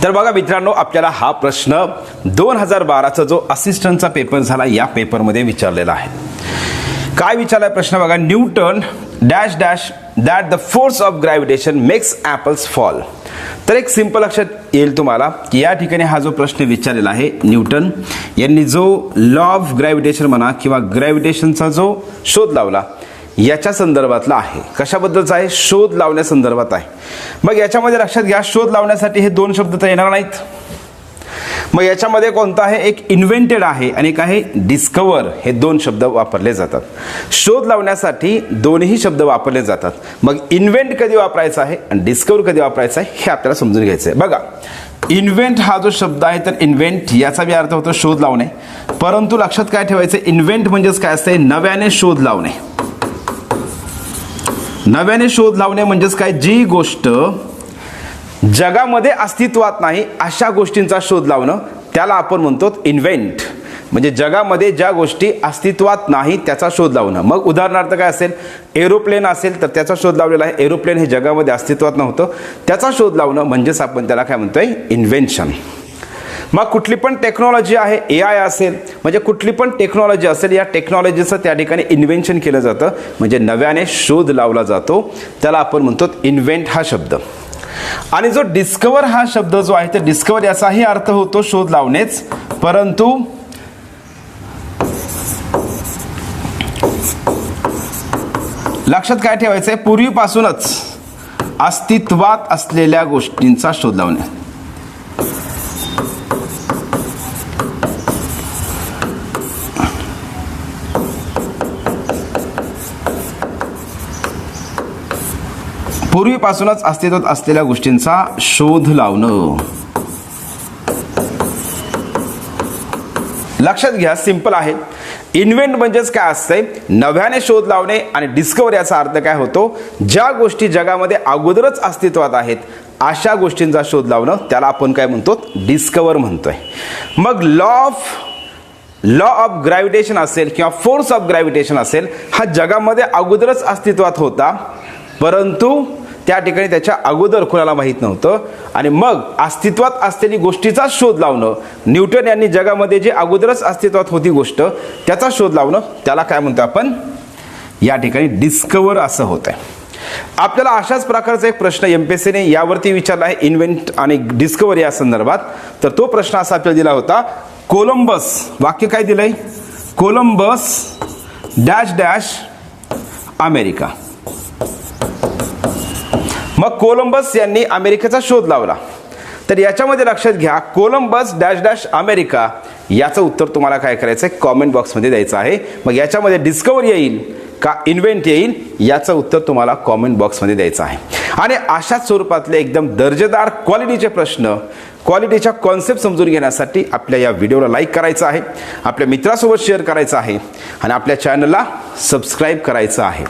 तर बघा मित्रांनो, आपल्याला हा प्रश्न 2012चा जो असिस्टंटचा पेपर झाला या पेपरमध्ये विचारलेला आहे. काय विचारलाय प्रश्न बघा. Newton dash dash that the force of gravitation makes apples fall. तर एक सिंपल लक्षात येईल तुम्हाला की या ठिकाणी हा जो प्रश्न विचारलेला आहे, न्यूटन यांनी जो लॉ ऑफ ग्रॅव्हिटेशन म्हणा किंवा ग्रॅव्हिटेशनचा जो शोध लावला याच्या संदर्भातला आहे. कशाबद्दलचा आहे? शोध लावण्यासंदर्भात आहे. मग याच्यामध्ये लक्षात घ्या, शोध लावण्यासाठी हे दोन शब्द तर येणार नाहीत. मग याच्यामध्ये कोणता आहे? एक इन्व्हेंटेड आहे आणि एक आहे डिस्कवर. हे दोन शब्द वापरले जातात. शोध लावण्यासाठी दोन्ही शब्द वापरले जातात. मग इन्व्हेंट कधी वापरायचा आहे आणि डिस्कवर कधी वापरायचा आहे हे आपल्याला समजून घ्यायचं आहे. बघा, इन्व्हेंट हा जो शब्द आहे तर इन्व्हेंट याचा बी अर्थ होतो शोध लावणे. परंतु लक्षात काय ठेवायचं, इन्व्हेंट म्हणजेच काय असते? नव्याने शोध लावणे. नव्याने शोध लावणे म्हणजेच काय? जी गोष्ट जगामध्ये अस्तित्वात नाही अशा गोष्टींचा शोध लावणं त्याला आपण म्हणतो इन्व्हेंट. म्हणजे जगामध्ये ज्या गोष्टी अस्तित्वात नाही त्याचा शोध लावणं. मग उदाहरणार्थ काय असेल? एरोप्लेन असेल तर त्याचा शोध लावलेला आहे. एरोप्लेन हे जगामध्ये अस्तित्वात नव्हतं, त्याचा शोध लावणं म्हणजेच आपण त्याला काय म्हणतोय? इन्व्हेन्शन. मग कुठली पण टेक्नॉलॉजी आहे, AI असेल म्हणजे कुठली पण टेक्नॉलॉजी असेल, या टेक्नॉलॉजीचं त्या ठिकाणी इन्व्हेन्शन केलं जातं. म्हणजे नव्याने शोध लावला जातो, त्याला आपण म्हणतो इन्व्हेंट हा शब्द. आणि जो डिस्कवर हा शब्द जो आहे तर डिस्कवर याचाही अर्थ होतो शोध लावणेच. परंतु लक्षात काय ठेवायचं आहे? पूर्वीपासूनच अस्तित्वात असलेल्या गोष्टींचा शोध लावणे. पूर्वीपासूनच अस्तित्वात असलेल्या गोष्टींचा शोध लावणं. लक्षात घ्या, सिंपल आहे. इन्व्हेंट म्हणजेच काय असतंय? नव्याने शोध लावणे. आणि डिस्कवर याचा अर्थ काय होतो? ज्या गोष्टी जगामध्ये अगोदरच अस्तित्वात आहेत अशा गोष्टींचा शोध लावणं त्याला आपण काय म्हणतो? डिस्कवर म्हणतोय. मग लॉ ऑफ ग्रॅव्हिटेशन असेल किंवा फोर्स ऑफ ग्रॅव्हिटेशन असेल, हा जगामध्ये अगोदरच अस्तित्वात होता, परंतु त्या ठिकाणी त्याच्या अगोदर कोणाला माहीत नव्हतं. आणि मग अस्तित्वात असलेली गोष्टीचा शोध लावणं, न्यूटन यांनी जगामध्ये जे अगोदरच अस्तित्वात होती गोष्ट त्याचा शोध लावणं त्याला काय म्हणतो आपण? या ठिकाणी डिस्कवर असं होत आहे. आपल्याला अशाच प्रकारचा एक प्रश्न MPSCने यावरती विचारला आहे, इन्व्हेंट आणि डिस्कवर या संदर्भात. तर तो प्रश्न असा आपल्याला दिला होता, कोलंबस, वाक्य काय दिलंय? Columbus dash dash America. मग कोलंबस यांनी अमेरिकेचा शोध लावला. तर याच्यामध्ये लक्षात घ्या, कोलंबस डॅश डॅश अमेरिका याचं उत्तर तुम्हाला काय करायचं आहे? कॉमेंट बॉक्समध्ये द्यायचं आहे. मग याच्यामध्ये डिस्कवर येईल का इन्व्हेंट येईल याचं उत्तर तुम्हाला कॉमेंट बॉक्समध्ये द्यायचं आहे. आणि अशाच स्वरूपातले एकदम दर्जेदार क्वालिटीचे प्रश्न, क्वालिटीच्या कॉन्सेप्ट समजून घेण्यासाठी आपल्या या व्हिडिओला लाईक करायचं आहे, आपल्या मित्रासोबत शेअर करायचं आहे आणि आपल्या चॅनलला सबस्क्राईब करायचं आहे.